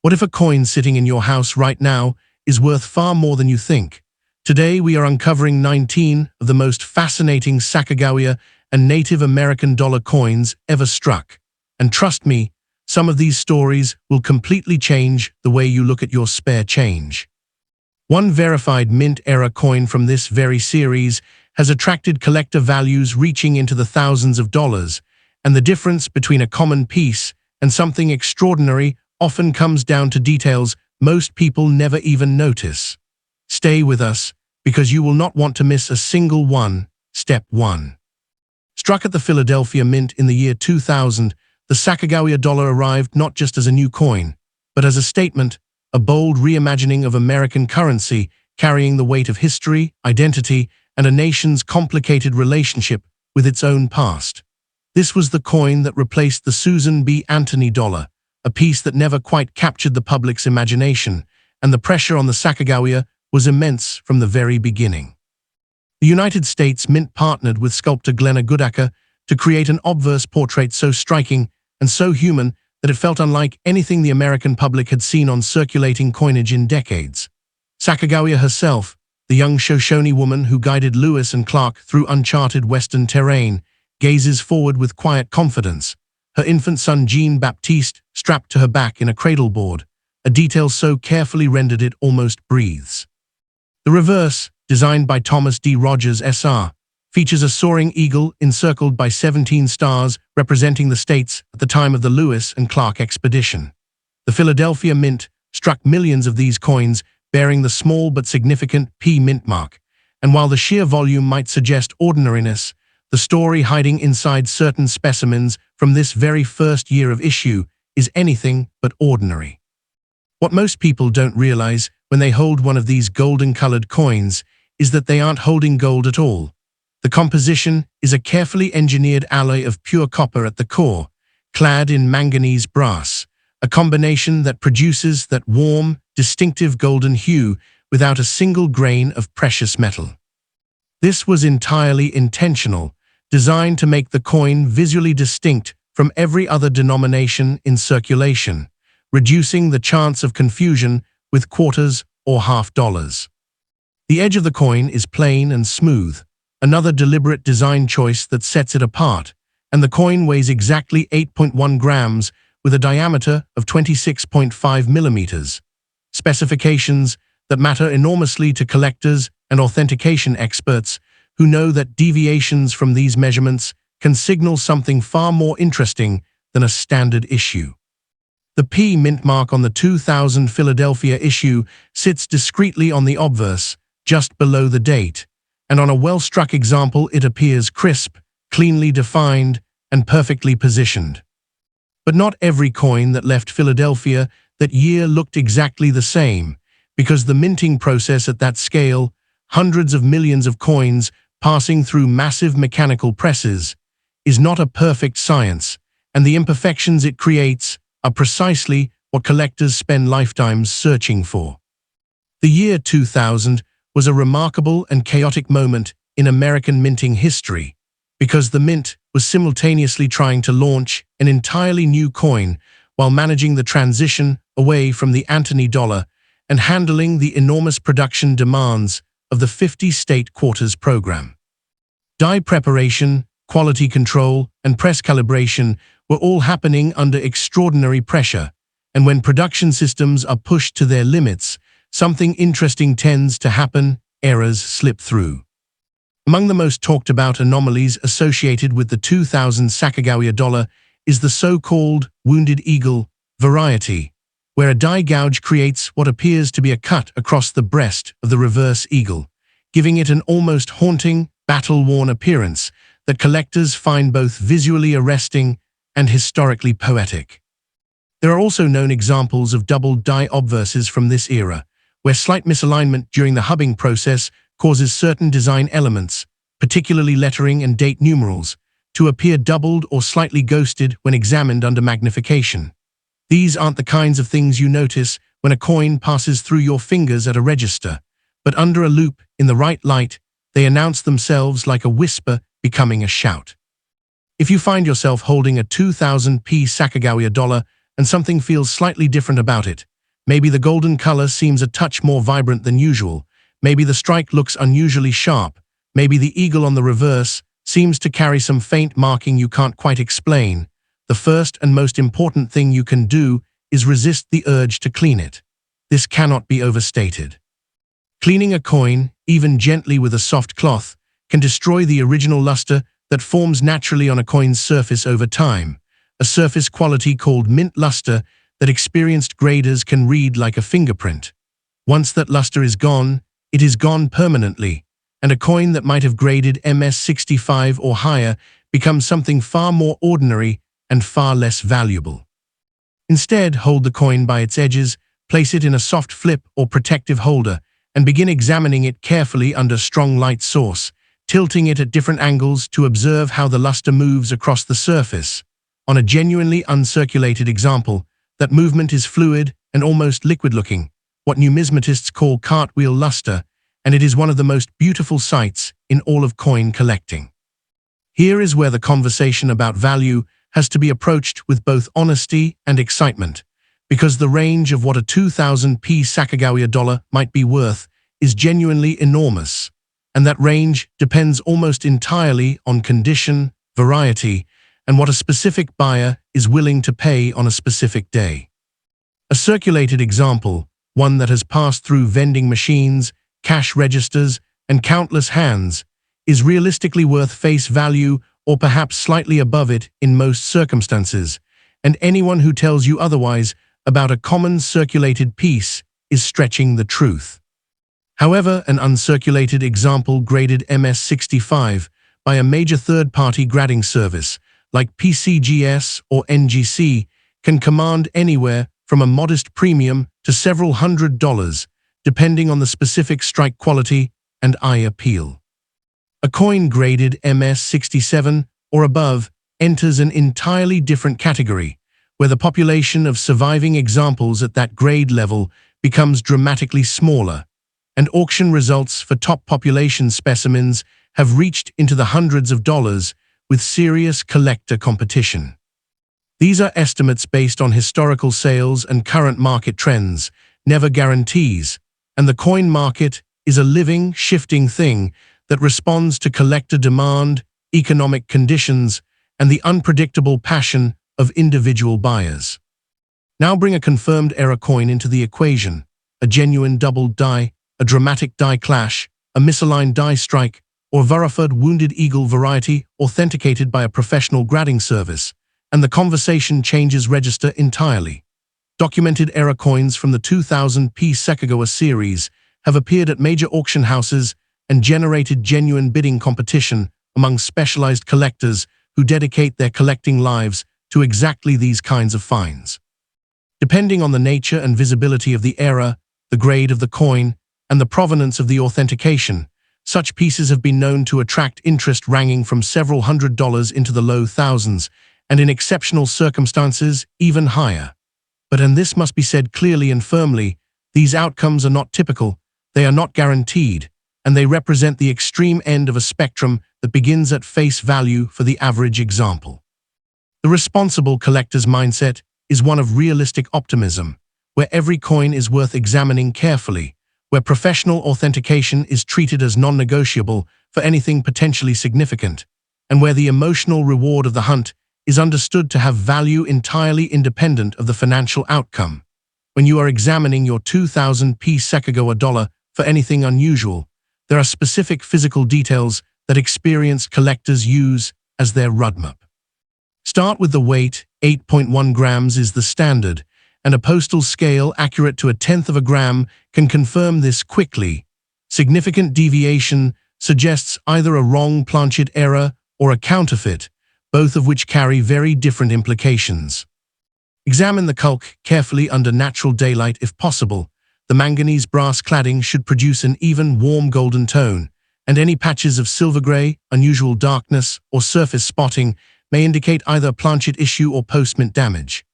What if a coin sitting in your house right now is worth far more than you think? Today we are uncovering 19 of the most fascinating Sacagawea and Native American dollar coins ever struck. And trust me, some of these stories will completely change the way you look at your spare change. One verified mint-era coin from this very series has attracted collector values reaching into the thousands of dollars, and the difference between a common piece and something extraordinary often comes down to details most people never even notice. Stay with us, because you will not want to miss a single one. Step 1. Struck at the Philadelphia Mint in the year 2000, the Sacagawea dollar arrived not just as a new coin, but as a statement, a bold reimagining of American currency, carrying the weight of history, identity, and a nation's complicated relationship with its own past. This was the coin that replaced the Susan B. Anthony dollar, a piece that never quite captured the public's imagination, and the pressure on the Sacagawea was immense from the very beginning. The United States Mint partnered with sculptor Glenna Goodacre to create an obverse portrait so striking and so human that it felt unlike anything the American public had seen on circulating coinage in decades. Sacagawea herself, the young Shoshone woman who guided Lewis and Clark through uncharted Western terrain, gazes forward with quiet confidence, her infant son Jean-Baptiste strapped to her back in a cradleboard, a detail so carefully rendered it almost breathes. The reverse, designed by Thomas D. Rogers SR, features a soaring eagle encircled by 17 stars representing the states at the time of the Lewis and Clark expedition. The Philadelphia Mint struck millions of these coins bearing the small but significant P mint mark, and while the sheer volume might suggest ordinariness, the story hiding inside certain specimens from this very first year of issue is anything but ordinary. What most people don't realize when they hold one of these golden-colored coins is that they aren't holding gold at all. The composition is a carefully engineered alloy of pure copper at the core, clad in manganese brass, a combination that produces that warm, distinctive golden hue without a single grain of precious metal. This was entirely intentional, designed to make the coin visually distinct from every other denomination in circulation, reducing the chance of confusion with quarters or half dollars. The edge of the coin is plain and smooth, another deliberate design choice that sets it apart, and the coin weighs exactly 8.1 grams with a diameter of 26.5 millimeters. Specifications that matter enormously to collectors and authentication experts who know that deviations from these measurements can signal something far more interesting than a standard issue. The P mint mark on the 2000 Philadelphia issue sits discreetly on the obverse, just below the date, and on a well-struck example it appears crisp, cleanly defined, and perfectly positioned. But not every coin that left Philadelphia that year looked exactly the same, because the minting process at that scale, hundreds of millions of coins passing through massive mechanical presses, is not a perfect science, and the imperfections it creates are precisely what collectors spend lifetimes searching for. The year 2000 was a remarkable and chaotic moment in American minting history, because the mint was simultaneously trying to launch an entirely new coin while managing the transition away from the Anthony dollar and handling the enormous production demands of the 50-state quarters program. Die preparation, quality control, and press calibration were all happening under extraordinary pressure, and when production systems are pushed to their limits, something interesting tends to happen: errors slip through. Among the most talked about anomalies associated with the 2000 Sacagawea dollar is the so-called wounded eagle variety, where a die gouge creates what appears to be a cut across the breast of the reverse eagle, giving it an almost haunting, battle-worn appearance that collectors find both visually arresting and historically poetic. There are also known examples of double die obverses from this era, where slight misalignment during the hubbing process causes certain design elements, particularly lettering and date numerals, to appear doubled or slightly ghosted when examined under magnification. These aren't the kinds of things you notice when a coin passes through your fingers at a register, but under a loupe in the right light, they announce themselves like a whisper becoming a shout. If you find yourself holding a 2000p Sacagawea dollar and something feels slightly different about it, Maybe the golden color seems a touch more vibrant than usual. Maybe the strike looks unusually sharp. Maybe the eagle on the reverse seems to carry some faint marking you can't quite explain. The first and most important thing you can do is resist the urge to clean it. This cannot be overstated. Cleaning a coin, even gently with a soft cloth, can destroy the original luster that forms naturally on a coin's surface over time, a surface quality called mint luster that experienced graders can read like a fingerprint. Once that luster is gone, it is gone permanently, and a coin that might have graded MS65 or higher becomes something far more ordinary and far less valuable. Instead, hold the coin by its edges, place it in a soft flip or protective holder, and begin examining it carefully under strong light source, tilting it at different angles to observe how the luster moves across the surface. On a genuinely uncirculated example, that movement is fluid and almost liquid-looking, what numismatists call cartwheel luster, and it is one of the most beautiful sights in all of coin collecting. Here is where the conversation about value has to be approached with both honesty and excitement, because the range of what a 2000p Sacagawea dollar might be worth is genuinely enormous, and that range depends almost entirely on condition, variety, and what a specific buyer is willing to pay on a specific day. A circulated example, one that has passed through vending machines, cash registers, and countless hands, is realistically worth face value or perhaps slightly above it in most circumstances, and anyone who tells you otherwise about a common circulated piece is stretching the truth. However, an uncirculated example graded MS65 by a major third-party grading service like PCGS or NGC can command anywhere from a modest premium to several $100s, depending on the specific strike quality and eye appeal. A coin graded MS67 or above enters an entirely different category, where the population of surviving examples at that grade level becomes dramatically smaller, and auction results for top population specimens have reached into the hundreds of dollars with serious collector competition. These are estimates based on historical sales and current market trends, never guarantees, and the coin market is a living, shifting thing that responds to collector demand, economic conditions, and the unpredictable passion of individual buyers. Now bring a confirmed error coin into the equation, a genuine doubled die, a dramatic die clash, a misaligned die strike, or Varieties Wounded Eagle variety authenticated by a professional grading service, and the conversation changes register entirely. Documented error coins from the 2000p Sacagawea series have appeared at major auction houses and generated genuine bidding competition among specialized collectors who dedicate their collecting lives to exactly these kinds of finds. Depending on the nature and visibility of the error, the grade of the coin, and the provenance of the authentication, such pieces have been known to attract interest ranging from several $100s into the low thousands, and in exceptional circumstances, even higher. But, and this must be said clearly and firmly, these outcomes are not typical, they are not guaranteed, and they represent the extreme end of a spectrum that begins at face value for the average example. The responsible collector's mindset is one of realistic optimism, where every coin is worth examining carefully, where professional authentication is treated as non-negotiable for anything potentially significant, and where the emotional reward of the hunt is understood to have value entirely independent of the financial outcome. When you are examining your 2000p Sacagawea dollar for anything unusual, there are specific physical details that experienced collectors use as their roadmap. Start with the weight. 8.1 grams is the standard, and a postal scale accurate to 1/10 of a gram can confirm this quickly. Significant deviation suggests either a wrong planchet error or a counterfeit, both of which carry very different implications. Examine the calque carefully under natural daylight if possible. The manganese brass cladding should produce an even, warm golden tone, and any patches of silver gray, unusual darkness, or surface spotting may indicate either a planchet issue or post-mint damage.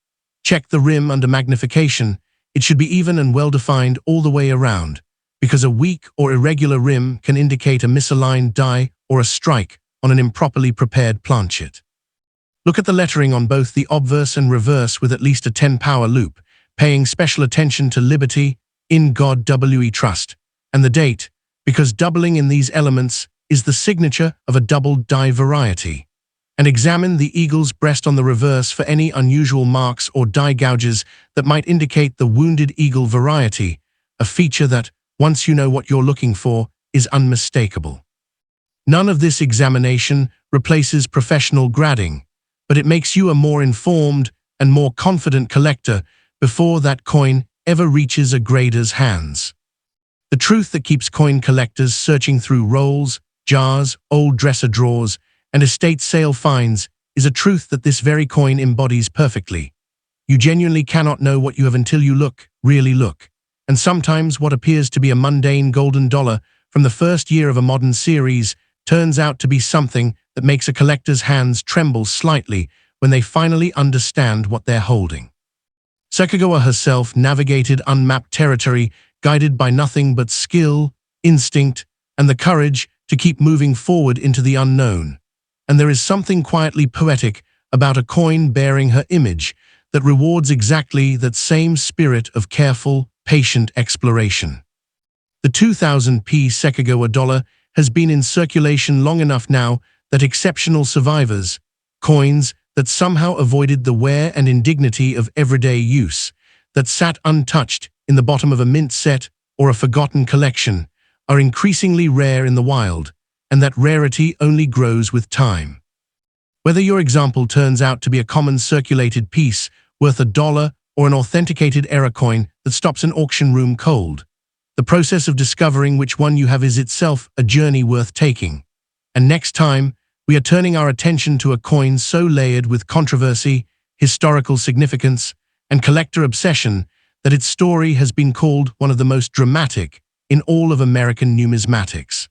Check the rim under magnification. It should be even and well-defined all the way around, because a weak or irregular rim can indicate a misaligned die or a strike on an improperly prepared planchet. Look at the lettering on both the obverse and reverse with at least a 10-power loop. paying special attention to liberty, in God we trust, and the date, because doubling in these elements is the signature of a double-die variety. And examine the eagle's breast on the reverse for any unusual marks or die gouges that might indicate the wounded eagle variety, a feature that, once you know what you're looking for, is unmistakable. None of this examination replaces professional grading, but it makes you a more informed and more confident collector before that coin ever reaches a grader's hands. The truth that keeps coin collectors searching through rolls, jars, old dresser drawers, and estate sale finds is a truth that this very coin embodies perfectly. You genuinely cannot know what you have until you look, really look. And sometimes what appears to be a mundane golden dollar from the first year of a modern series turns out to be something that makes a collector's hands tremble slightly when they finally understand what they're holding. Sacagawea herself navigated unmapped territory, guided by nothing but skill, instinct, and the courage to keep moving forward into the unknown. And there is something quietly poetic about a coin bearing her image that rewards exactly that same spirit of careful, patient exploration. The 2000p Sacagawea dollar has been in circulation long enough now that exceptional survivors, coins that somehow avoided the wear and indignity of everyday use, that sat untouched in the bottom of a mint set or a forgotten collection, are increasingly rare in the wild, and that rarity only grows with time. Whether your example turns out to be a common circulated piece worth $1 or an authenticated error coin that stops an auction room cold, the process of discovering which one you have is itself a journey worth taking. And next time, we are turning our attention to a coin so layered with controversy, historical significance, and collector obsession that its story has been called one of the most dramatic in all of American numismatics.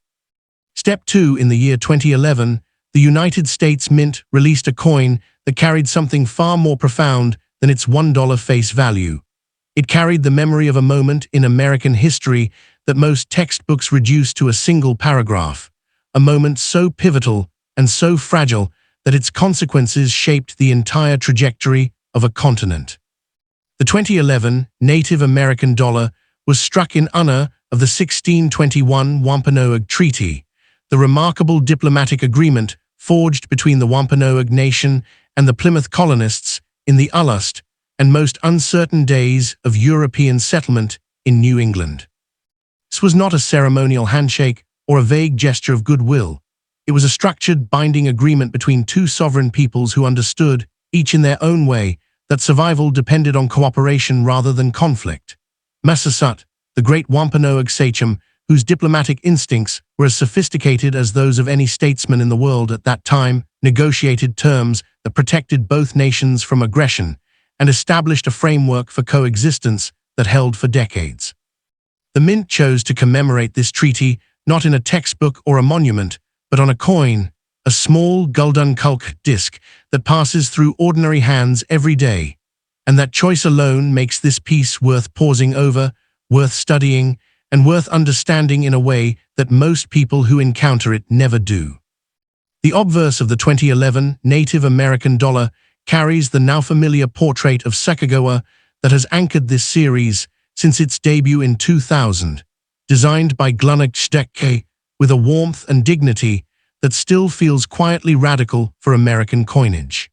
Step 2. In the year 2011, the United States Mint released a coin that carried something far more profound than its $1 face value. It carried the memory of a moment in American history that most textbooks reduce to a single paragraph, a moment so pivotal and so fragile that its consequences shaped the entire trajectory of a continent. The 2011 Native American dollar was struck in honor of the 1621 Wampanoag Treaty, the remarkable diplomatic agreement forged between the Wampanoag Nation and the Plymouth colonists in the earliest and most uncertain days of European settlement in New England. This was not a ceremonial handshake or a vague gesture of goodwill. It was a structured, binding agreement between two sovereign peoples who understood, each in their own way, that survival depended on cooperation rather than conflict. Massasoit, the great Wampanoag sachem, whose diplomatic instincts were as sophisticated as those of any statesman in the world at that time, negotiated terms that protected both nations from aggression and established a framework for coexistence that held for decades. The Mint chose to commemorate this treaty not in a textbook or a monument, but on a coin, a small Guldunkulk disc that passes through ordinary hands every day. And that choice alone makes this piece worth pausing over, worth studying, and worth understanding in a way that most people who encounter it never do. The obverse of the 2011 Native American dollar carries the now familiar portrait of Sacagawea that has anchored this series since its debut in 2000, designed by Glunnock Shteke with a warmth and dignity that still feels quietly radical for American coinage.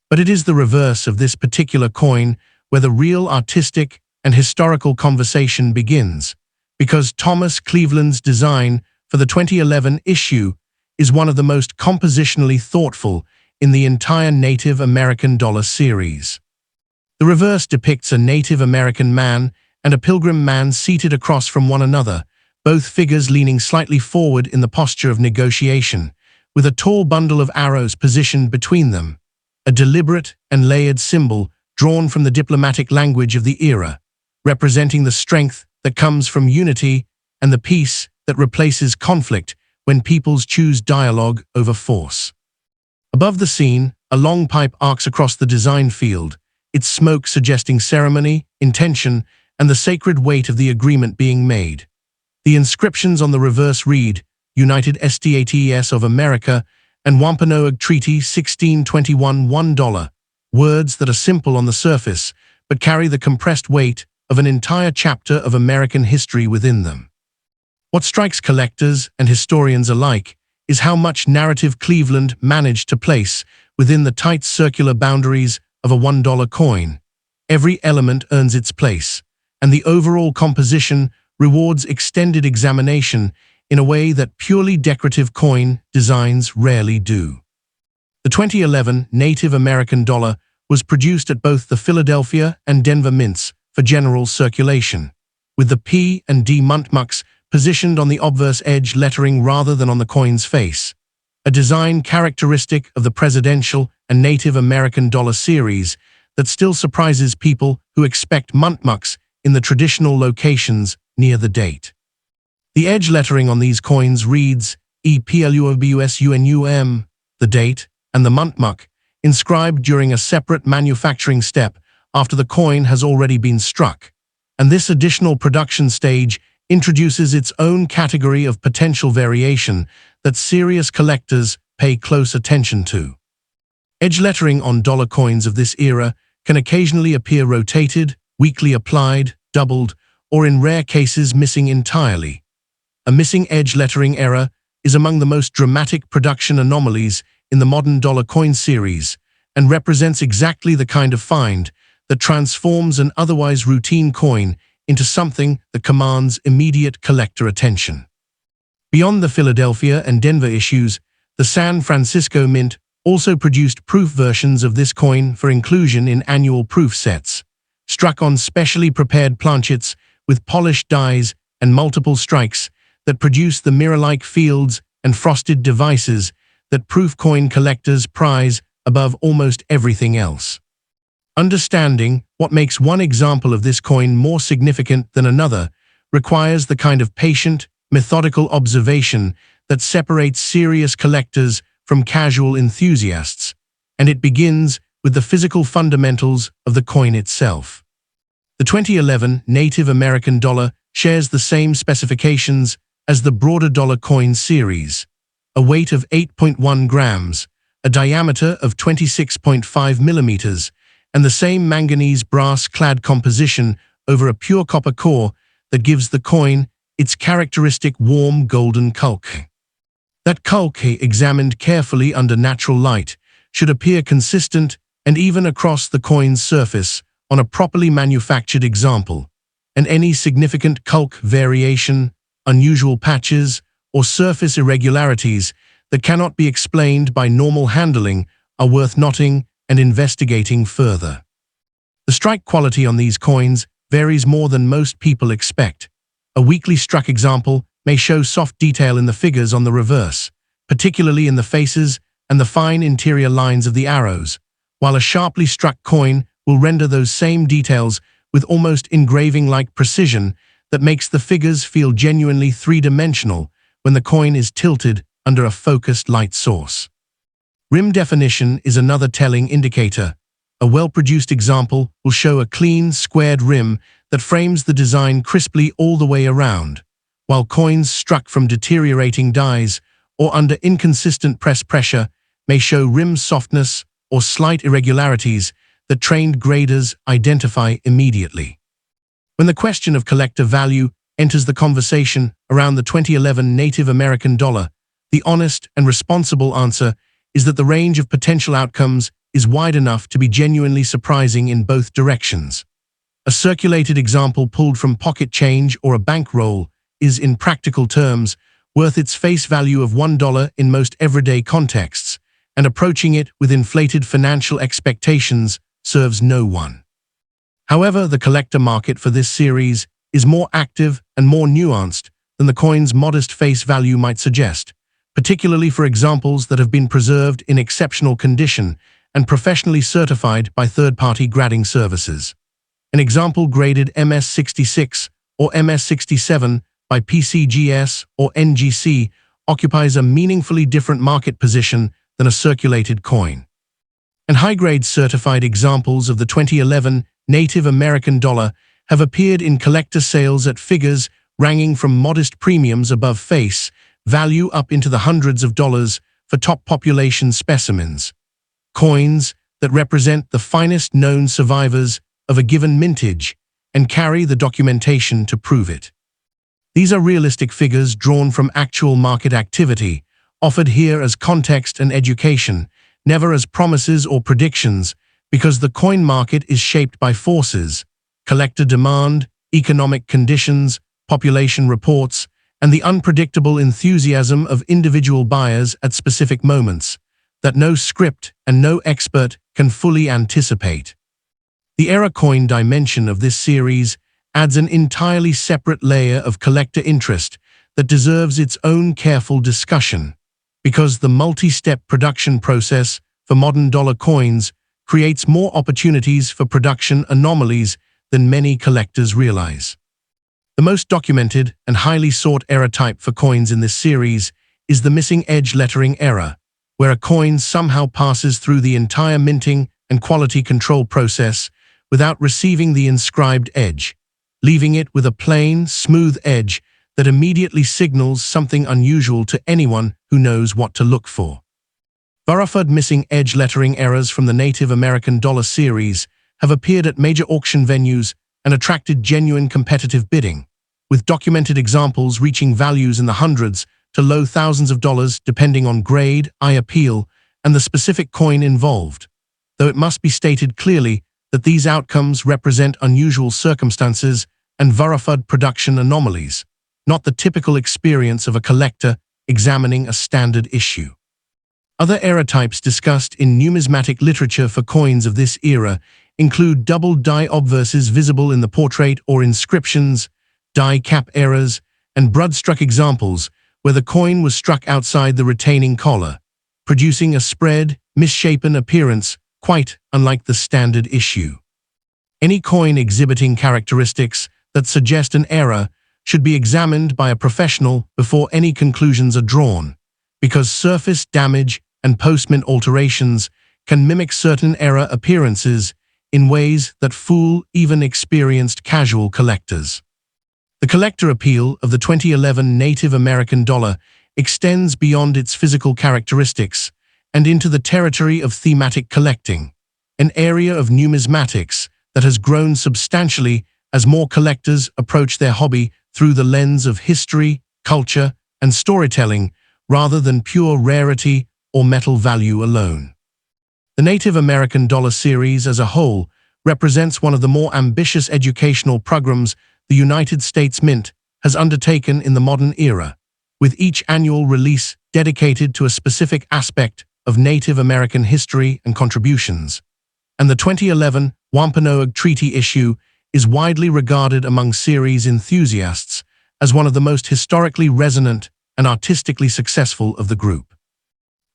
But it is the reverse of this particular coin where the real artistic and historical conversation begins, because Thomas Cleveland's design for the 2011 issue is one of the most compositionally thoughtful in the entire Native American dollar series. The reverse depicts a Native American man and a Pilgrim man seated across from one another, both figures leaning slightly forward in the posture of negotiation, with a tall bundle of arrows positioned between them, a deliberate and layered symbol drawn from the diplomatic language of the era, representing the strength that comes from unity and the peace that replaces conflict when peoples choose dialogue over force. Above the scene, a long pipe arcs across the design field, its smoke suggesting ceremony, intention, and the sacred weight of the agreement being made. The inscriptions on the reverse read, United States of America and Wampanoag Treaty 1621 $1, words that are simple on the surface, but carry the compressed weight of an entire chapter of American history within them. What strikes collectors and historians alike is how much narrative Cleveland managed to place within the tight circular boundaries of a $1 coin. Every element earns its place, and the overall composition rewards extended examination in a way that purely decorative coin designs rarely do. The 2011 Native American dollar was produced at both the Philadelphia and Denver mints for general circulation, with the P and D muntmucks positioned on the obverse edge lettering rather than on the coin's face, a design characteristic of the presidential and Native American dollar series that still surprises people who expect muntmucks in the traditional locations near the date. The edge lettering on these coins reads EPLUOBUSUNUM, the date, and the muntmuck, inscribed during a separate manufacturing step after the coin has already been struck, and this additional production stage introduces its own category of potential variation that serious collectors pay close attention to. Edge lettering on dollar coins of this era can occasionally appear rotated, weakly applied, doubled, or in rare cases missing entirely. A missing edge lettering error is among the most dramatic production anomalies in the modern dollar coin series and represents exactly the kind of find that transforms an otherwise routine coin into something that commands immediate collector attention. Beyond the Philadelphia and Denver issues, the San Francisco Mint also produced proof versions of this coin for inclusion in annual proof sets, struck on specially prepared planchets with polished dies and multiple strikes that produce the mirror-like fields and frosted devices that proof coin collectors prize above almost everything else. Understanding what makes one example of this coin more significant than another requires the kind of patient, methodical observation that separates serious collectors from casual enthusiasts, and it begins with the physical fundamentals of the coin itself. The 2011 Native American dollar shares the same specifications as the broader dollar coin series: a weight of 8.1 grams, a diameter of 26.5 millimeters, and the same manganese brass-clad composition over a pure copper core that gives the coin its characteristic warm golden culk. That culk, examined carefully under natural light, should appear consistent and even across the coin's surface on a properly manufactured example, and any significant culk variation, unusual patches, or surface irregularities that cannot be explained by normal handling are worth noting and investigating further. The strike quality on these coins varies more than most people expect. A weakly struck example may show soft detail in the figures on the reverse, particularly in the faces and the fine interior lines of the arrows, while a sharply struck coin will render those same details with almost engraving-like precision that makes the figures feel genuinely three-dimensional when the coin is tilted under a focused light source. Rim definition is another telling indicator. A well-produced example will show a clean, squared rim that frames the design crisply all the way around, while coins struck from deteriorating dies or under inconsistent press pressure may show rim softness or slight irregularities that trained graders identify immediately. When the question of collector value enters the conversation around the 2011 Native American dollar, the honest and responsible answer is that the range of potential outcomes is wide enough to be genuinely surprising in both directions. A circulated example pulled from pocket change or a bankroll is, in practical terms, worth its face value of $1 in most everyday contexts, and approaching it with inflated financial expectations serves no one. However, the collector market for this series is more active and more nuanced than the coin's modest face value might suggest, particularly for examples that have been preserved in exceptional condition and professionally certified by third-party grading services. An example graded MS66 or MS67 by PCGS or NGC occupies a meaningfully different market position than a circulated coin. And high-grade certified examples of the 2011 Native American dollar have appeared in collector sales at figures ranging from modest premiums above face value up into the hundreds of dollars for top population specimens, coins that represent the finest known survivors of a given mintage and carry the documentation to prove it. These are realistic figures drawn from actual market activity, offered here as context and education, never as promises or predictions, because the coin market is shaped by forces, collector demand, economic conditions, population reports, and the unpredictable enthusiasm of individual buyers at specific moments, that no script and no expert can fully anticipate. The era coin dimension of this series adds an entirely separate layer of collector interest that deserves its own careful discussion, because the multi-step production process for modern dollar coins creates more opportunities for production anomalies than many collectors realize. The most documented and highly sought error type for coins in this series is the missing edge lettering error, where a coin somehow passes through the entire minting and quality control process without receiving the inscribed edge, leaving it with a plain, smooth edge that immediately signals something unusual to anyone who knows what to look for. Varieties missing edge lettering errors from the Native American dollar series have appeared at major auction venues and attracted genuine competitive bidding, with documented examples reaching values in the hundreds to low thousands of dollars depending on grade, eye appeal, and the specific coin involved, though it must be stated clearly that these outcomes represent unusual circumstances and varieties production anomalies, not the typical experience of a collector examining a standard issue. Other error types discussed in numismatic literature for coins of this era include double die obverses visible in the portrait or inscriptions, die cap errors, and broad-struck examples where the coin was struck outside the retaining collar, producing a spread, misshapen appearance quite unlike the standard issue. Any coin exhibiting characteristics that suggest an error should be examined by a professional before any conclusions are drawn, because surface damage and post-mint alterations can mimic certain error appearances in ways that fool even experienced casual collectors. The collector appeal of the 2011 Native American dollar extends beyond its physical characteristics and into the territory of thematic collecting, an area of numismatics that has grown substantially as more collectors approach their hobby through the lens of history, culture, and storytelling rather than pure rarity or metal value alone. The Native American dollar series as a whole represents one of the more ambitious educational programs the United States Mint has undertaken in the modern era, with each annual release dedicated to a specific aspect of Native American history and contributions. And the 2011 Wampanoag Treaty issue is widely regarded among series enthusiasts as one of the most historically resonant and artistically successful of the group.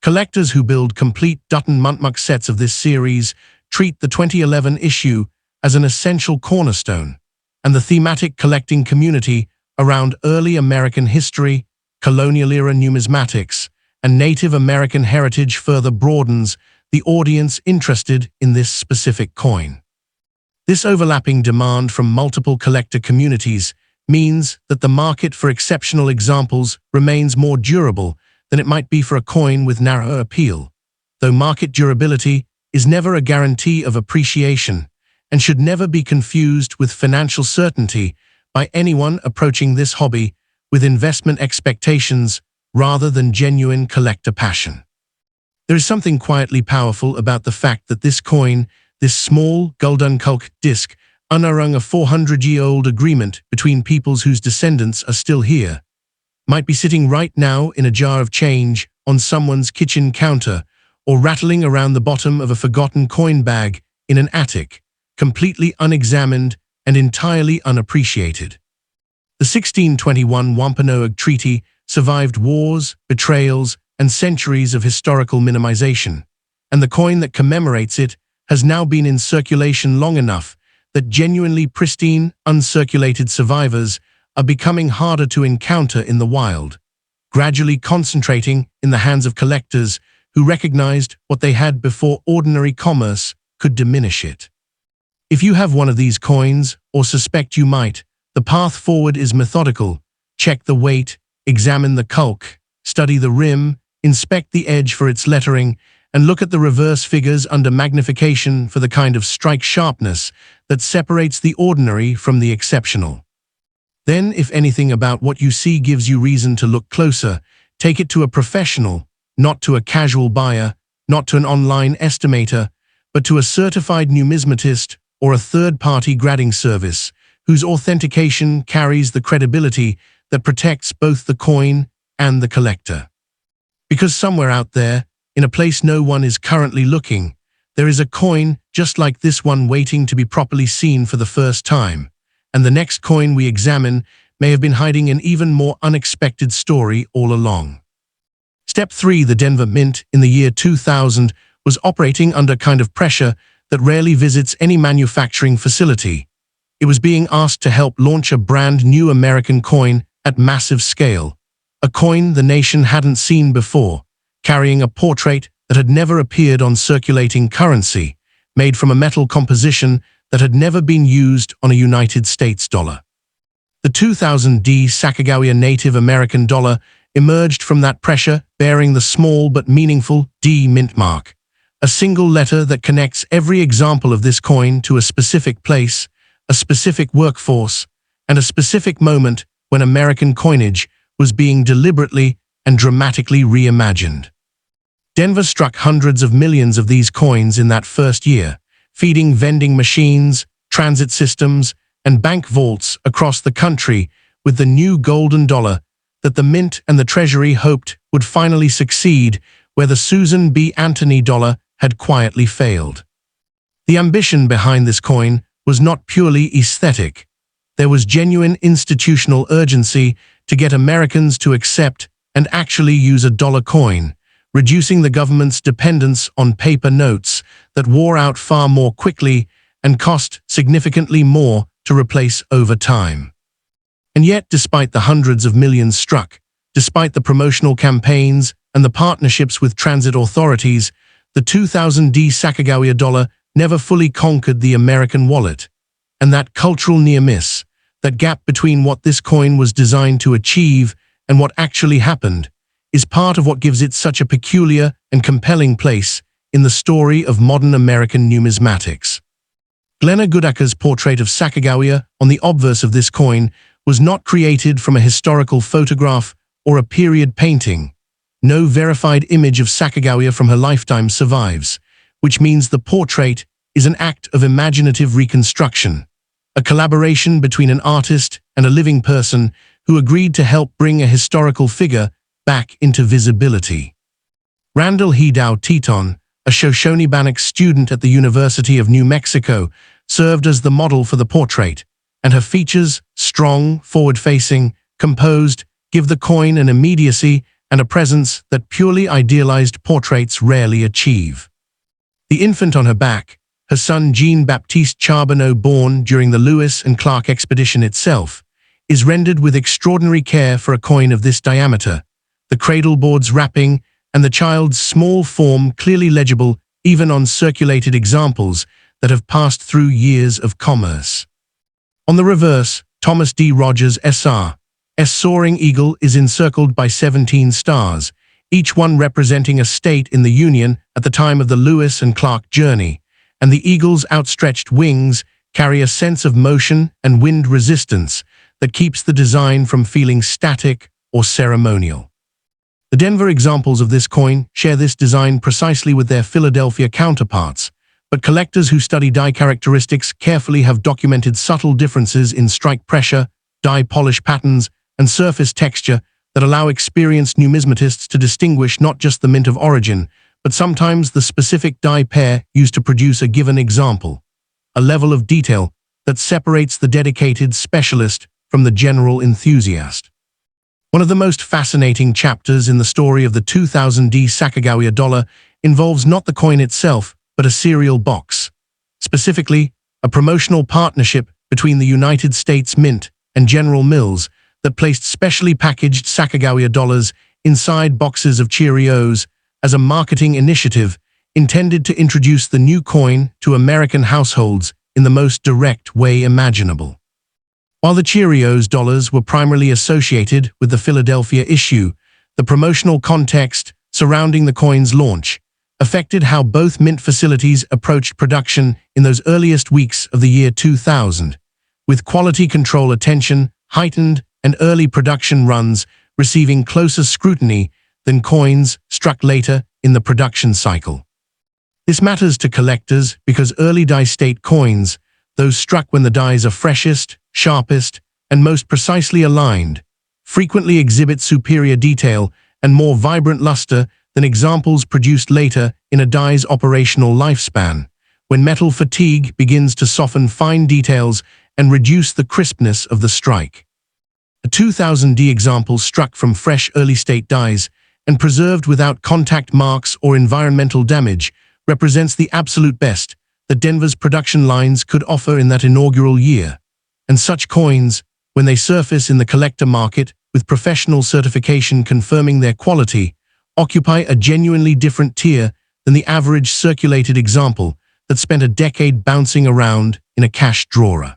Collectors who build complete Dutton Muntmuck sets of this series treat the 2011 issue as an essential cornerstone, and the thematic collecting community around early American history, colonial-era numismatics, and Native American heritage further broadens the audience interested in this specific coin. This overlapping demand from multiple collector communities means that the market for exceptional examples remains more durable than it might be for a coin with narrower appeal, though market durability is never a guarantee of appreciation and should never be confused with financial certainty by anyone approaching this hobby with investment expectations rather than genuine collector passion. There is something quietly powerful about the fact that this coin, this small Guldenkalk disc, unaround a 400-year-old agreement between peoples whose descendants are still here, might be sitting right now in a jar of change on someone's kitchen counter or rattling around the bottom of a forgotten coin bag in an attic, completely unexamined and entirely unappreciated. The 1621 Wampanoag Treaty survived wars, betrayals, and centuries of historical minimization, and the coin that commemorates it has now been in circulation long enough that genuinely pristine, uncirculated survivors are becoming harder to encounter in the wild, gradually concentrating in the hands of collectors who recognized what they had before ordinary commerce could diminish it. If you have one of these coins, or suspect you might, the path forward is methodical. Check the weight, examine the calque, study the rim, inspect the edge for its lettering, and look at the reverse figures under magnification for the kind of strike sharpness that separates the ordinary from the exceptional. Then, if anything about what you see gives you reason to look closer, take it to a professional, not to a casual buyer, not to an online estimator, but to a certified numismatist or a third-party grading service whose authentication carries the credibility that protects both the coin and the collector. Because somewhere out there, in a place no one is currently looking, there is a coin just like this one waiting to be properly seen for the first time, and the next coin we examine may have been hiding an even more unexpected story all along. Step 3. The Denver Mint in the year 2000 was operating under a kind of pressure that rarely visits any manufacturing facility. It was being asked to help launch a brand new American coin at massive scale, a coin the nation hadn't seen before, carrying a portrait that had never appeared on circulating currency, made from a metal composition that had never been used on a United States dollar. The 2000 Sacagawea Native American dollar emerged from that pressure bearing the small but meaningful D mint mark, a single letter that connects every example of this coin to a specific place, a specific workforce, and a specific moment when American coinage was being deliberately and dramatically reimagined. Denver struck hundreds of millions of these coins in that first year, feeding vending machines, transit systems, and bank vaults across the country with the new golden dollar that the Mint and the Treasury hoped would finally succeed where the Susan B. Anthony dollar had quietly failed. The ambition behind this coin was not purely aesthetic. There was genuine institutional urgency to get Americans to accept and actually use a dollar coin, reducing the government's dependence on paper notes that wore out far more quickly and cost significantly more to replace over time. And yet, despite the hundreds of millions struck, despite the promotional campaigns and the partnerships with transit authorities, the 2000 Sacagawea dollar never fully conquered the American wallet. And that cultural near-miss, that gap between what this coin was designed to achieve and what actually happened, is part of what gives it such a peculiar and compelling place in the story of modern American numismatics. Glenna Goodacre's portrait of Sacagawea on the obverse of this coin was not created from a historical photograph or a period painting. No verified image of Sacagawea from her lifetime survives, which means the portrait is an act of imaginative reconstruction, a collaboration between an artist and a living person who agreed to help bring a historical figure back into visibility. Randall Hidao Teton, a Shoshone-Bannock student at the University of New Mexico, served as the model for the portrait, and her features, strong, forward-facing, composed, give the coin an immediacy and a presence that purely idealized portraits rarely achieve. The infant on her back, her son Jean-Baptiste Charbonneau, born during the Lewis and Clark expedition itself, is rendered with extraordinary care for a coin of this diameter, the cradle board's wrapping and the child's small form clearly legible even on circulated examples that have passed through years of commerce. On the reverse, Thomas D. Rogers' S.R.'s soaring eagle is encircled by 17 stars, each one representing a state in the Union at the time of the Lewis and Clark journey, and the eagle's outstretched wings carry a sense of motion and wind resistance that keeps the design from feeling static or ceremonial. The Denver examples of this coin share this design precisely with their Philadelphia counterparts, but collectors who study die characteristics carefully have documented subtle differences in strike pressure, die polish patterns, and surface texture that allow experienced numismatists to distinguish not just the mint of origin, but sometimes the specific die pair used to produce a given example, a level of detail that separates the dedicated specialist from the general enthusiast. One of the most fascinating chapters in the story of the 2000 Sacagawea dollar involves not the coin itself, but a cereal box. Specifically, a promotional partnership between the United States Mint and General Mills that placed specially packaged Sacagawea dollars inside boxes of Cheerios as a marketing initiative intended to introduce the new coin to American households in the most direct way imaginable. While the Cheerios dollars were primarily associated with the Philadelphia issue, the promotional context surrounding the coin's launch, affected how both mint facilities approached production in those earliest weeks of the year 2000, with quality control attention heightened and early production runs receiving closer scrutiny than coins struck later in the production cycle. This matters to collectors because early die-state coins, those struck when the dies are freshest, sharpest, and most precisely aligned, frequently exhibit superior detail and more vibrant luster than examples produced later in a die's operational lifespan, when metal fatigue begins to soften fine details and reduce the crispness of the strike. A 2000D example struck from fresh early-state dies and preserved without contact marks or environmental damage represents the absolute best that Denver's production lines could offer in that inaugural year. And such coins, when they surface in the collector market with professional certification confirming their quality, occupy a genuinely different tier than the average circulated example that spent a decade bouncing around in a cash drawer.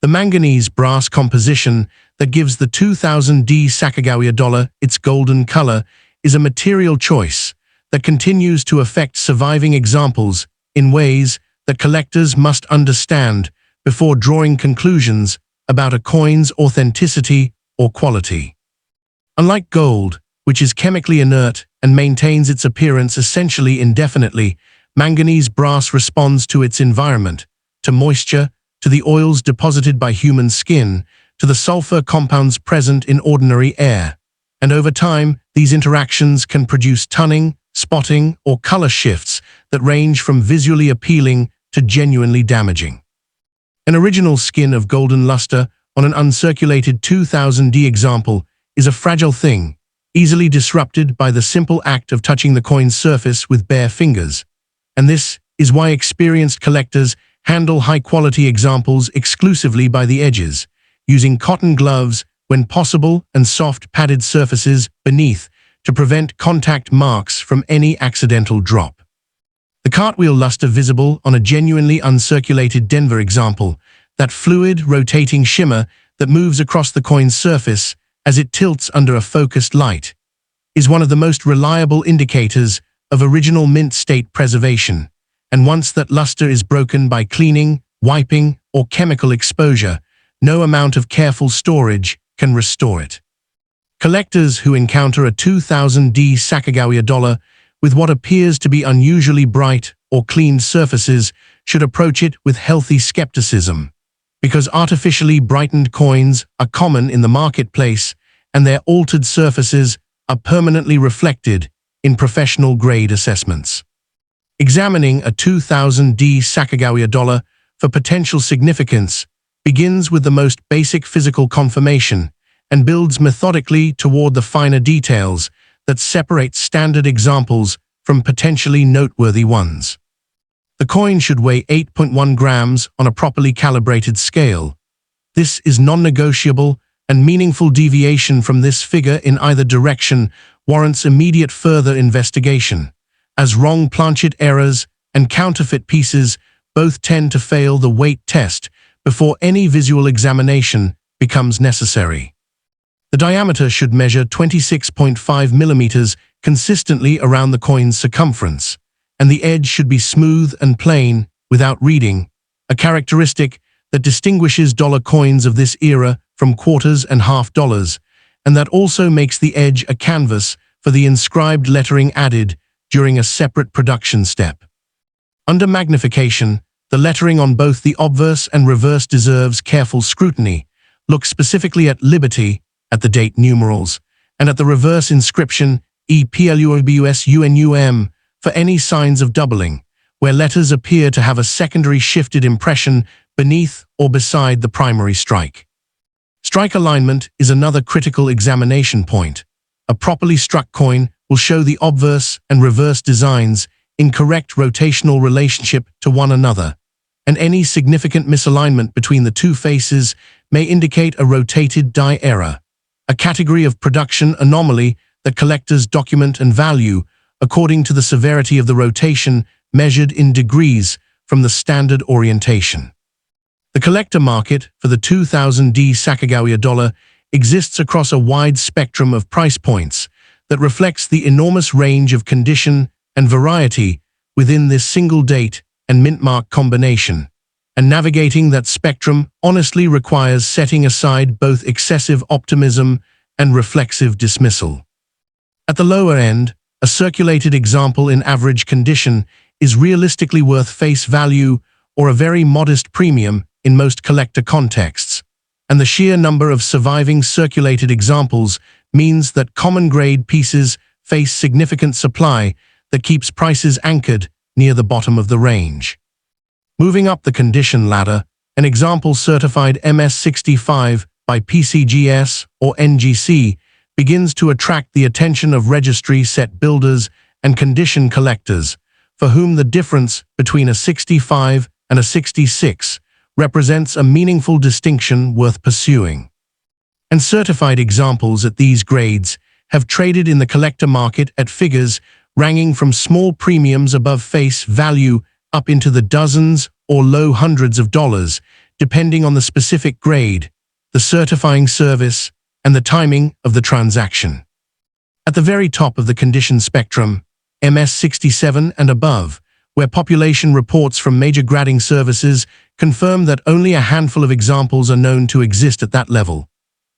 The manganese brass composition that gives the 2000D Sacagawea dollar its golden color is a material choice that continues to affect surviving examples in ways that collectors must understand before drawing conclusions about a coin's authenticity or quality. Unlike gold, which is chemically inert and maintains its appearance essentially indefinitely, manganese brass responds to its environment, to moisture, to the oils deposited by human skin, to the sulfur compounds present in ordinary air. And over time, these interactions can produce tunning, spotting, or color shifts that range from visually appealing to genuinely damaging. An original skin of golden luster on an uncirculated 2000D example is a fragile thing, easily disrupted by the simple act of touching the coin's surface with bare fingers. And this is why experienced collectors handle high-quality examples exclusively by the edges, using cotton gloves when possible and soft padded surfaces beneath to prevent contact marks from any accidental drop. The cartwheel luster visible on a genuinely uncirculated Denver example, that fluid, rotating shimmer that moves across the coin's surface as it tilts under a focused light, is one of the most reliable indicators of original mint state preservation. And once that luster is broken by cleaning, wiping, or chemical exposure, no amount of careful storage can restore it. Collectors who encounter a 2000D Sacagawea dollar with what appears to be unusually bright or clean surfaces should approach it with healthy skepticism, because artificially brightened coins are common in the marketplace and their altered surfaces are permanently reflected in professional-grade assessments. Examining a 2000D Sacagawea dollar for potential significance begins with the most basic physical confirmation and builds methodically toward the finer details that separate standard examples from potentially noteworthy ones. The coin should weigh 8.1 grams on a properly calibrated scale. This is non-negotiable, and meaningful deviation from this figure in either direction warrants immediate further investigation, as wrong planchet errors and counterfeit pieces both tend to fail the weight test before any visual examination becomes necessary. The diameter should measure 26.5 millimeters consistently around the coin's circumference, and the edge should be smooth and plain without reading, a characteristic that distinguishes dollar coins of this era from quarters and half dollars, and that also makes the edge a canvas for the inscribed lettering added during a separate production step. Under magnification, the lettering on both the obverse and reverse deserves careful scrutiny. Look specifically at Liberty, at the date numerals, and at the reverse inscription EPLUOBUSUNUM for any signs of doubling, where letters appear to have a secondary shifted impression beneath or beside the primary strike. Strike alignment is another critical examination point. A properly struck coin will show the obverse and reverse designs in correct rotational relationship to one another, and any significant misalignment between the two faces may indicate a rotated die error, a category of production anomaly that collectors document and value according to the severity of the rotation measured in degrees from the standard orientation. The collector market for the 2000D Sacagawea dollar exists across a wide spectrum of price points that reflects the enormous range of condition and variety within this single date and mint mark combination. And navigating that spectrum honestly requires setting aside both excessive optimism and reflexive dismissal. At the lower end, a circulated example in average condition is realistically worth face value or a very modest premium in most collector contexts, and the sheer number of surviving circulated examples means that common-grade pieces face significant supply that keeps prices anchored near the bottom of the range. Moving up the condition ladder, an example certified MS65 by PCGS or NGC begins to attract the attention of registry set builders and condition collectors, for whom the difference between a 65 and a 66 represents a meaningful distinction worth pursuing. And certified examples at these grades have traded in the collector market at figures ranging from small premiums above face value up into the dozens or low hundreds of dollars, depending on the specific grade, the certifying service, and the timing of the transaction. At the very top of the condition spectrum, MS67 and above, where population reports from major grading services confirm that only a handful of examples are known to exist at that level,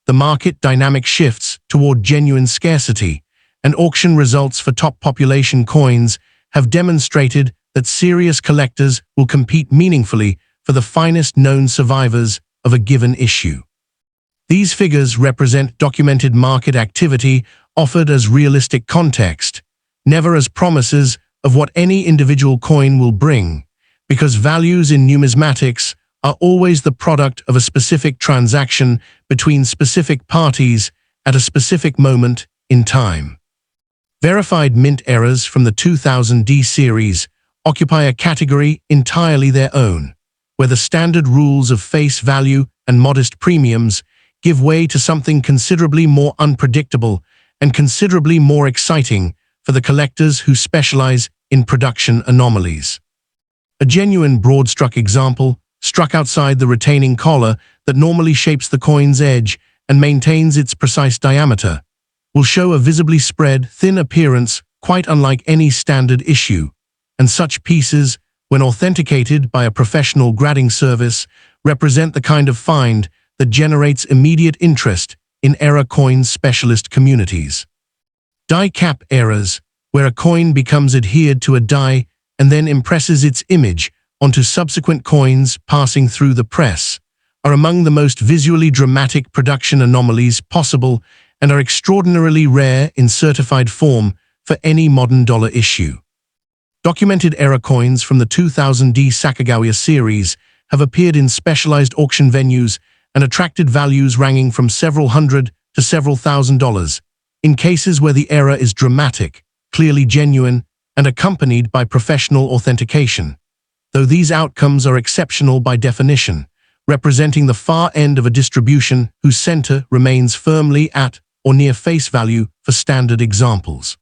the market dynamic shifts toward genuine scarcity, and auction results for top population coins have demonstrated that serious collectors will compete meaningfully for the finest known survivors of a given issue. These figures represent documented market activity offered as realistic context, never as promises of what any individual coin will bring, because values in numismatics are always the product of a specific transaction between specific parties at a specific moment in time. Verified mint errors from the 2000D series occupy a category entirely their own, where the standard rules of face value and modest premiums give way to something considerably more unpredictable and considerably more exciting for the collectors who specialize in production anomalies. A genuine broad-struck example, struck outside the retaining collar that normally shapes the coin's edge and maintains its precise diameter, will show a visibly spread, thin appearance quite unlike any standard issue, and such pieces, when authenticated by a professional grading service, represent the kind of find that generates immediate interest in error coin specialist communities. Die cap errors, where a coin becomes adhered to a die and then impresses its image onto subsequent coins passing through the press, are among the most visually dramatic production anomalies possible and are extraordinarily rare in certified form for any modern dollar issue. Documented error coins from the 2000D Sacagawea series have appeared in specialized auction venues and attracted values ranging from several hundred to several $1,000s, in cases where the error is dramatic, clearly genuine, and accompanied by professional authentication, though these outcomes are exceptional by definition, representing the far end of a distribution whose center remains firmly at or near face value for standard examples.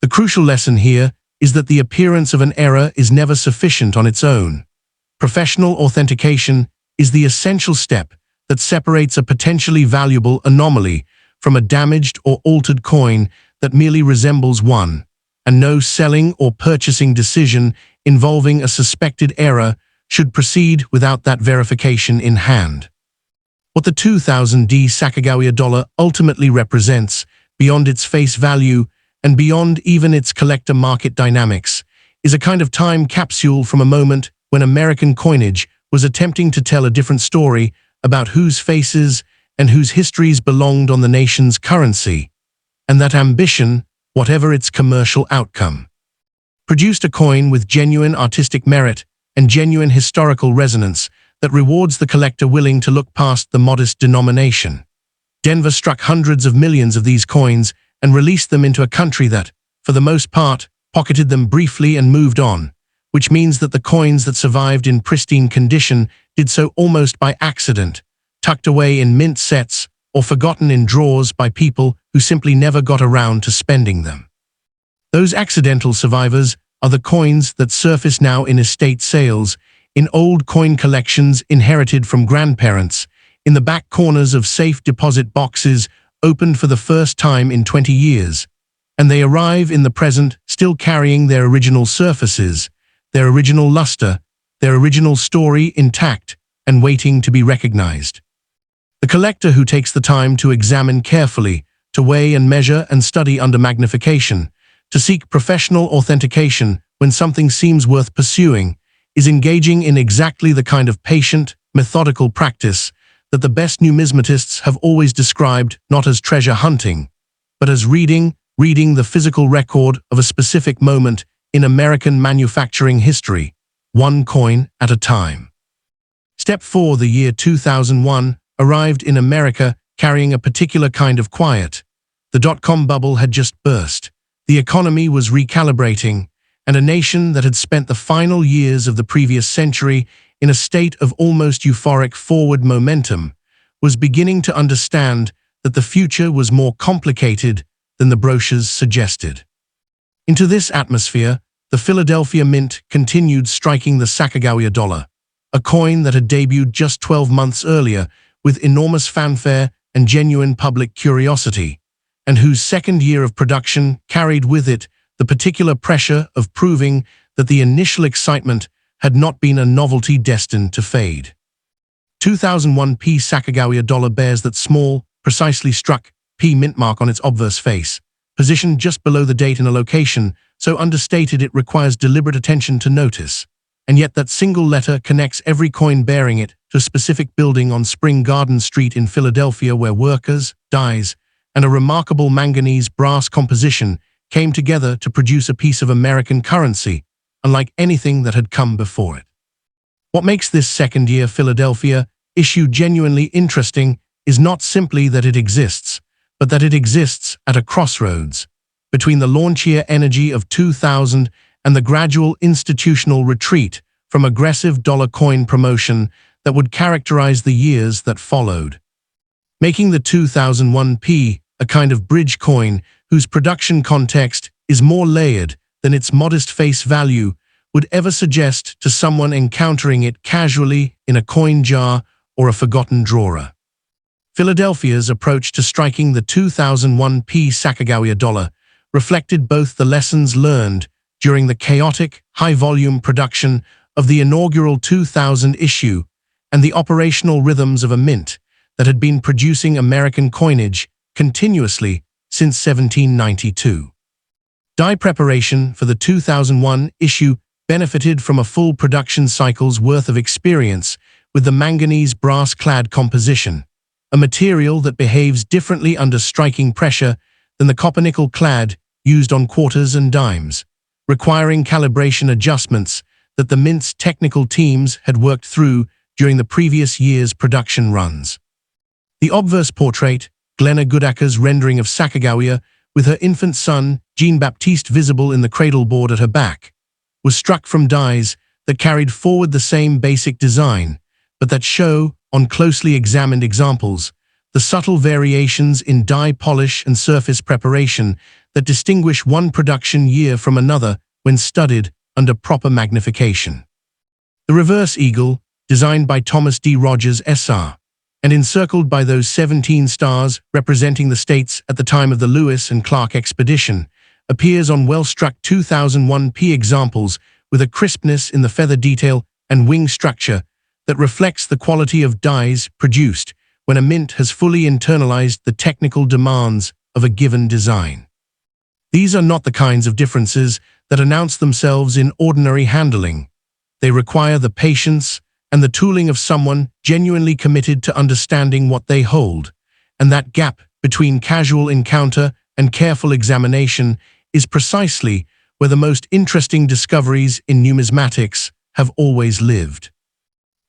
The crucial lesson here is that the appearance of an error is never sufficient on its own. Professional authentication is the essential step that separates a potentially valuable anomaly from a damaged or altered coin that merely resembles one, and no selling or purchasing decision involving a suspected error should proceed without that verification in hand. What the 2000D Sacagawea dollar ultimately represents, beyond its face value and beyond even its collector market dynamics, is a kind of time capsule from a moment when American coinage was attempting to tell a different story about whose faces and whose histories belonged on the nation's currency, and that ambition, whatever its commercial outcome, produced a coin with genuine artistic merit and genuine historical resonance that rewards the collector willing to look past the modest denomination. Denver struck hundreds of millions of these coins and released them into a country that, for the most part, pocketed them briefly and moved on, which means that the coins that survived in pristine condition did so almost by accident, tucked away in mint sets or forgotten in drawers by people who simply never got around to spending them. Those accidental survivors are the coins that surface now in estate sales, in old coin collections inherited from grandparents, in the back corners of safe deposit boxes opened for the first time in 20 years, And they arrive in the present still carrying their original surfaces, their original luster, their original story intact and waiting to be recognized. The collector who takes the time to examine carefully, to weigh and measure and study under magnification, to seek professional authentication when something seems worth pursuing, is engaging in exactly the kind of patient, methodical practice that the best numismatists have always described not as treasure hunting, but as reading the physical record of a specific moment in American manufacturing history, one coin at a time. Step 4. The year 2001 arrived in America carrying a particular kind of quiet. The dot-com bubble had just burst. The economy was recalibrating, and a nation that had spent the final years of the previous century in a state of almost euphoric forward momentum was beginning to understand that the future was more complicated than the brochures suggested. Into this atmosphere, the Philadelphia Mint continued striking the Sacagawea dollar, a coin that had debuted just 12 months earlier with enormous fanfare and genuine public curiosity, and whose second year of production carried with it the particular pressure of proving that the initial excitement had not been a novelty destined to fade. 2001 P Sacagawea dollar bears that small, precisely struck P mint mark on its obverse face, positioned just below the date in a location so understated it requires deliberate attention to notice. And yet that single letter connects every coin bearing it to a specific building on Spring Garden Street in Philadelphia where workers, dyes, and a remarkable manganese brass composition came together to produce a piece of American currency, unlike anything that had come before it. What makes this second-year Philadelphia issue genuinely interesting is not simply that it exists, but that it exists at a crossroads, between the launchier energy of 2000 and the gradual institutional retreat from aggressive dollar coin promotion that would characterize the years that followed, making the 2001 P a kind of bridge coin whose production context is more layered than its modest face value would ever suggest to someone encountering it casually in a coin jar or a forgotten drawer. Philadelphia's approach to striking the 2001 P Sacagawea dollar reflected both the lessons learned during the chaotic, high-volume production of the inaugural 2000 issue and the operational rhythms of a mint that had been producing American coinage continuously since 1792. Die preparation for the 2001 issue benefited from a full production cycle's worth of experience with the manganese brass-clad composition, a material that behaves differently under striking pressure than the copper-nickel clad used on quarters and dimes, requiring calibration adjustments that the mint's technical teams had worked through during the previous year's production runs. The obverse portrait, Glenna Goodacre's rendering of Sacagawea, with her infant son, Jean-Baptiste, visible in the cradleboard at her back, was struck from dies that carried forward the same basic design, but that show, on closely examined examples, the subtle variations in die polish and surface preparation that distinguish one production year from another when studied under proper magnification. The reverse eagle, designed by Thomas D. Rogers SR, and encircled by those 17 stars representing the states at the time of the Lewis and Clark expedition, appears on well-struck 2001 P examples with a crispness in the feather detail and wing structure that reflects the quality of dies produced when a mint has fully internalized the technical demands of a given design. These are not the kinds of differences that announce themselves in ordinary handling. They require the patience and the tooling of someone genuinely committed to understanding what they hold, and that gap between casual encounter and careful examination is precisely where the most interesting discoveries in numismatics have always lived.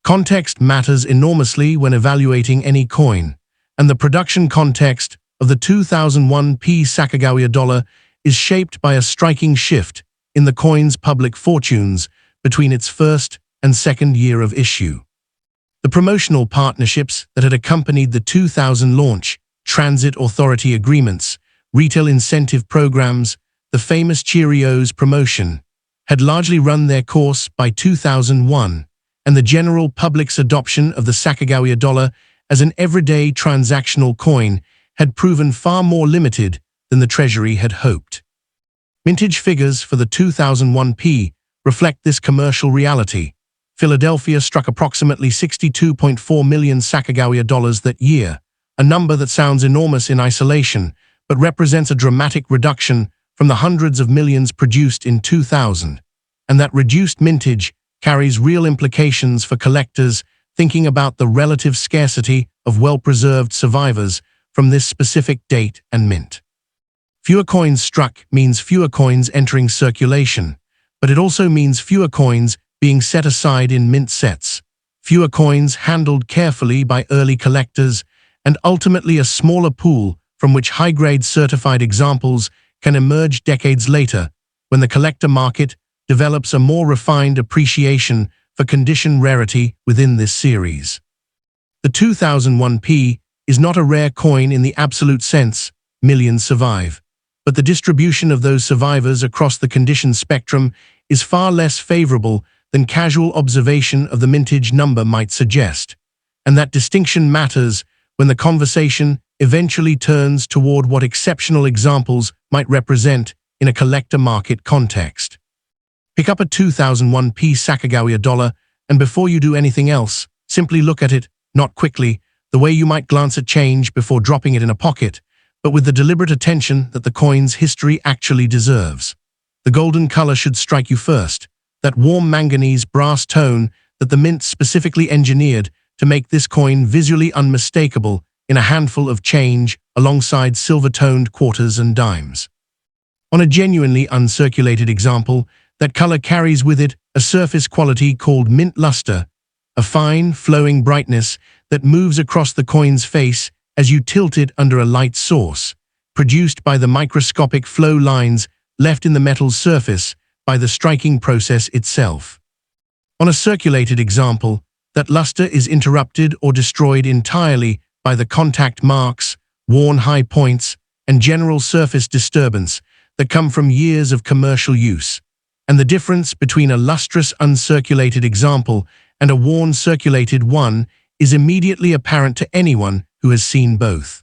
Context matters enormously when evaluating any coin, and the production context of the 2001 P Sacagawea dollar is shaped by a striking shift in the coin's public fortunes between its first and second year of issue. The promotional partnerships that had accompanied the 2000 launch, transit authority agreements, retail incentive programs, the famous Cheerios promotion, had largely run their course by 2001, and the general public's adoption of the Sacagawea dollar as an everyday transactional coin had proven far more limited than the Treasury had hoped. Mintage figures for the 2001p reflect this commercial reality. Philadelphia struck approximately $62.4 million Sacagawea dollars that year, a number that sounds enormous in isolation, but represents a dramatic reduction from the hundreds of millions produced in 2000. And that reduced mintage carries real implications for collectors thinking about the relative scarcity of well-preserved survivors from this specific date and mint. Fewer coins struck means fewer coins entering circulation, but it also means fewer coins being set aside in mint sets, fewer coins handled carefully by early collectors, and ultimately a smaller pool from which high-grade certified examples can emerge decades later when the collector market develops a more refined appreciation for condition rarity within this series. The 2001p is not a rare coin in the absolute sense, millions survive, but the distribution of those survivors across the condition spectrum is far less favorable than casual observation of the mintage number might suggest, and that distinction matters when the conversation eventually turns toward what exceptional examples might represent in a collector market context. Pick up a 2001p Sacagawea dollar, and before you do anything else, simply look at it, not quickly, the way you might glance at change before dropping it in a pocket, but with the deliberate attention that the coin's history actually deserves. The golden color should strike you first, that warm manganese brass tone that the mint specifically engineered to make this coin visually unmistakable in a handful of change alongside silver-toned quarters and dimes. On a genuinely uncirculated example, that color carries with it a surface quality called mint luster, a fine, flowing brightness that moves across the coin's face as you tilt it under a light source, produced by the microscopic flow lines left in the metal's surface by the striking process itself. On a circulated example, that luster is interrupted or destroyed entirely by the contact marks, worn high points, and general surface disturbance that come from years of commercial use. And the difference between a lustrous uncirculated example and a worn circulated one is immediately apparent to anyone who has seen both.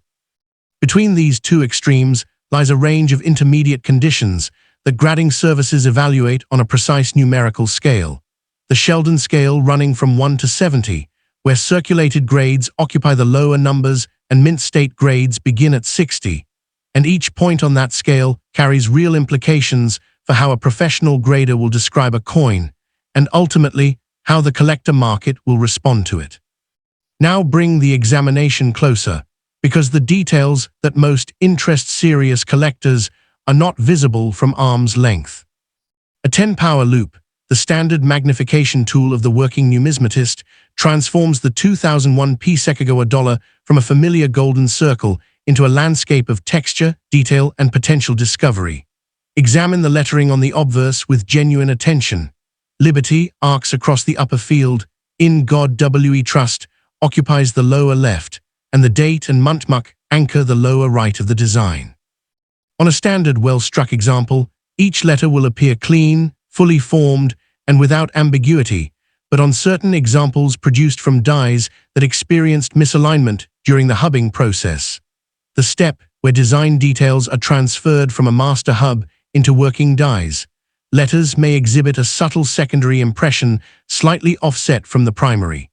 Between these two extremes lies a range of intermediate conditions that grading services evaluate on a precise numerical scale. The Sheldon scale running from 1 to 70, where circulated grades occupy the lower numbers and mint state grades begin at 60, and each point on that scale carries real implications for how a professional grader will describe a coin, and ultimately how the collector market will respond to it. Now bring the examination closer, because the details that most interest serious collectors are not visible from arm's length. A 10-power loop, the standard magnification tool of the working numismatist, transforms the 2001p Sacagawea dollar from a familiar golden circle into a landscape of texture, detail, and potential discovery. Examine the lettering on the obverse with genuine attention. Liberty arcs across the upper field, In God We Trust occupies the lower left, and the date and month anchor the lower right of the design. On a standard well-struck example, each letter will appear clean, fully formed, and without ambiguity, but on certain examples produced from dies that experienced misalignment during the hubbing process, the step where design details are transferred from a master hub into working dies, letters may exhibit a subtle secondary impression slightly offset from the primary.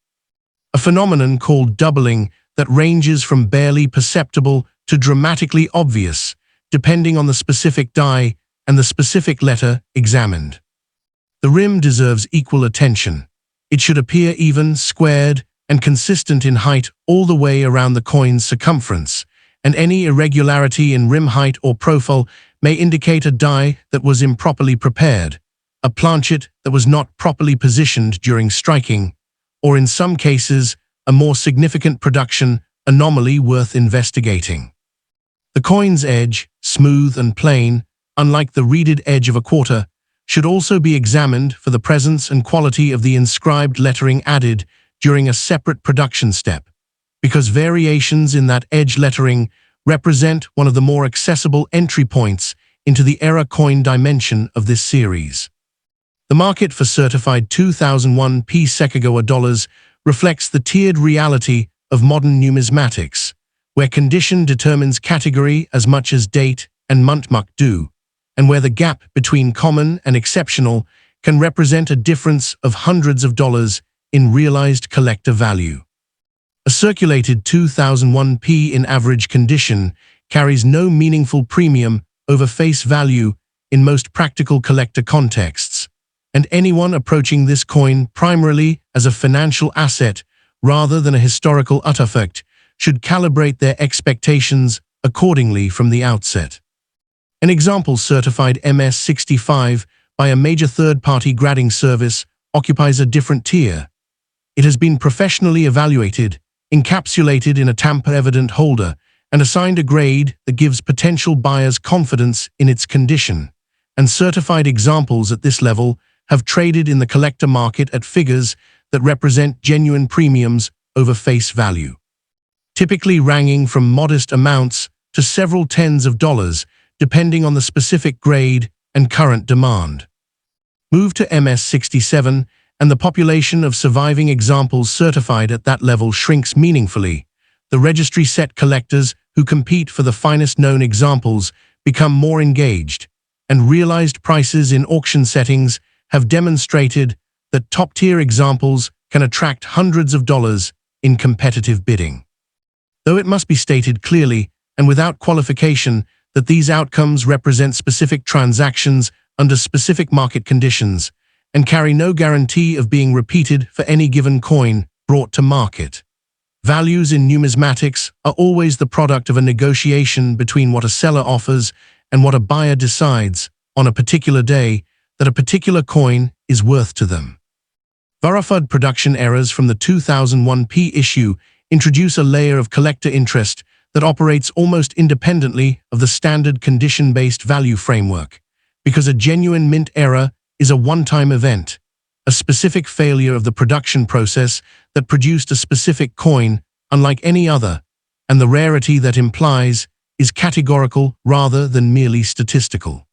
A phenomenon called doubling that ranges from barely perceptible to dramatically obvious, depending on the specific die and the specific letter examined. The rim deserves equal attention. It should appear even, squared, and consistent in height all the way around the coin's circumference, and any irregularity in rim height or profile may indicate a die that was improperly prepared, a planchet that was not properly positioned during striking, or in some cases, a more significant production anomaly worth investigating. The coin's edge, smooth and plain, unlike the reeded edge of a quarter, should also be examined for the presence and quality of the inscribed lettering added during a separate production step, because variations in that edge lettering represent one of the more accessible entry points into the era coin dimension of this series. The market for certified 2001p Sacagawea dollars reflects the tiered reality of modern numismatics, where condition determines category as much as date and muntmuck do, and where the gap between common and exceptional can represent a difference of hundreds of dollars in realized collector value. A circulated 2001p in average condition carries no meaningful premium over face value in most practical collector contexts, and anyone approaching this coin primarily as a financial asset rather than a historical artifact should calibrate their expectations accordingly from the outset. An example certified MS65 by a major third-party grading service occupies a different tier. It has been professionally evaluated, encapsulated in a tamper-evident holder, and assigned a grade that gives potential buyers confidence in its condition, and certified examples at this level have traded in the collector market at figures that represent genuine premiums over face value, typically ranging from modest amounts to several tens of dollars, depending on the specific grade and current demand. Move to MS67, and the population of surviving examples certified at that level shrinks meaningfully. The registry set collectors who compete for the finest known examples become more engaged, and realized prices in auction settings have demonstrated that top-tier examples can attract hundreds of dollars in competitive bidding. Though it must be stated clearly and without qualification that these outcomes represent specific transactions under specific market conditions and carry no guarantee of being repeated for any given coin brought to market. Values in numismatics are always the product of a negotiation between what a seller offers and what a buyer decides on a particular day that a particular coin is worth to them. Varieties production errors from the 2001p issue introduce a layer of collector interest that operates almost independently of the standard condition-based value framework, because a genuine mint error is a one-time event, a specific failure of the production process that produced a specific coin unlike any other, and the rarity that implies is categorical rather than merely statistical.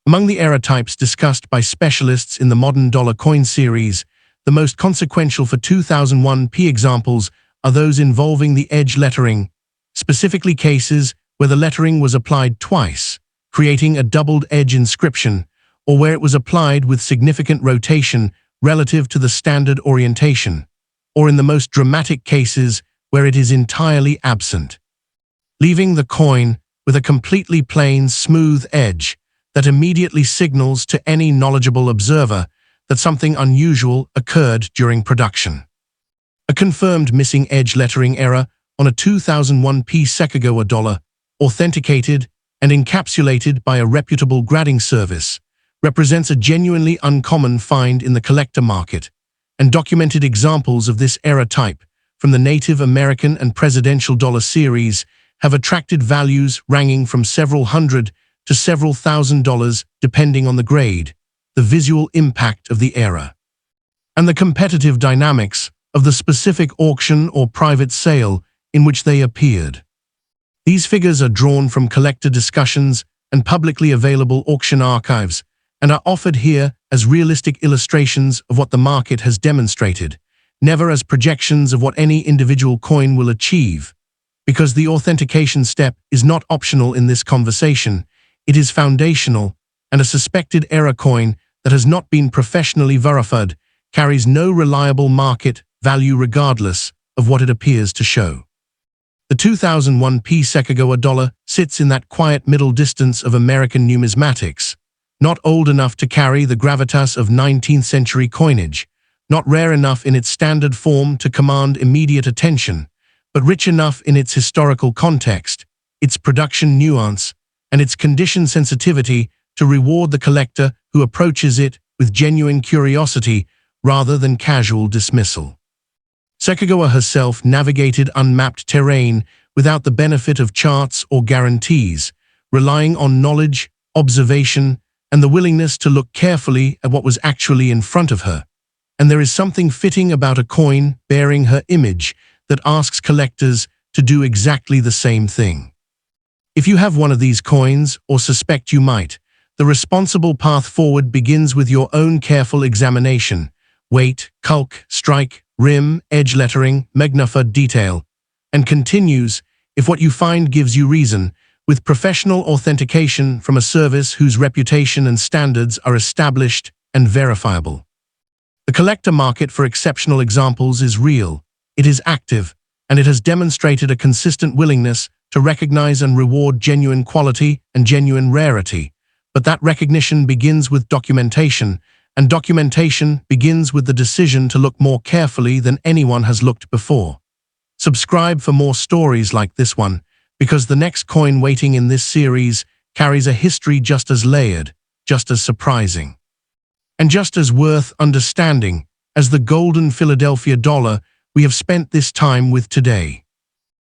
Among the error types discussed by specialists in the modern dollar coin series, the most consequential for 2001p examples are those involving the edge lettering, specifically cases where the lettering was applied twice, creating a doubled edge inscription, or where it was applied with significant rotation relative to the standard orientation, or in the most dramatic cases where it is entirely absent, leaving the coin with a completely plain, smooth edge that immediately signals to any knowledgeable observer that something unusual occurred during production. A confirmed missing edge lettering error on a 2001p Sacagawea dollar, authenticated and encapsulated by a reputable grading service, represents a genuinely uncommon find in the collector market, and documented examples of this error type from the Native American and Presidential Dollar series have attracted values ranging from several hundred to several $1,000 depending on the grade, the visual impact of the error, and the competitive dynamics of the specific auction or private sale in which they appeared. These figures are drawn from collector discussions and publicly available auction archives, and are offered here as realistic illustrations of what the market has demonstrated, never as projections of what any individual coin will achieve. Because the authentication step is not optional in this conversation, it is foundational, and a suspected error coin that has not been professionally verified carries no reliable market value regardless of what it appears to show. The 2001p Sacagawea dollar sits in that quiet middle distance of American numismatics, not old enough to carry the gravitas of 19th century coinage, not rare enough in its standard form to command immediate attention, but rich enough in its historical context, its production nuance, and its condition sensitivity to reward the collector who approaches it with genuine curiosity rather than casual dismissal. Sacagawea herself navigated unmapped terrain without the benefit of charts or guarantees, relying on knowledge, observation, and the willingness to look carefully at what was actually in front of her. And there is something fitting about a coin bearing her image that asks collectors to do exactly the same thing. If you have one of these coins, or suspect you might, the responsible path forward begins with your own careful examination: weight, calc, strike, rim, edge lettering, magnified detail, and continues, if what you find gives you reason, with professional authentication from a service whose reputation and standards are established and verifiable. The collector market for exceptional examples is real, it is active, and it has demonstrated a consistent willingness to recognize and reward genuine quality and genuine rarity. But that recognition begins with documentation, and documentation begins with the decision to look more carefully than anyone has looked before. Subscribe for more stories like this one, because the next coin waiting in this series carries a history just as layered, just as surprising, and just as worth understanding as the golden Philadelphia dollar we have spent this time with today.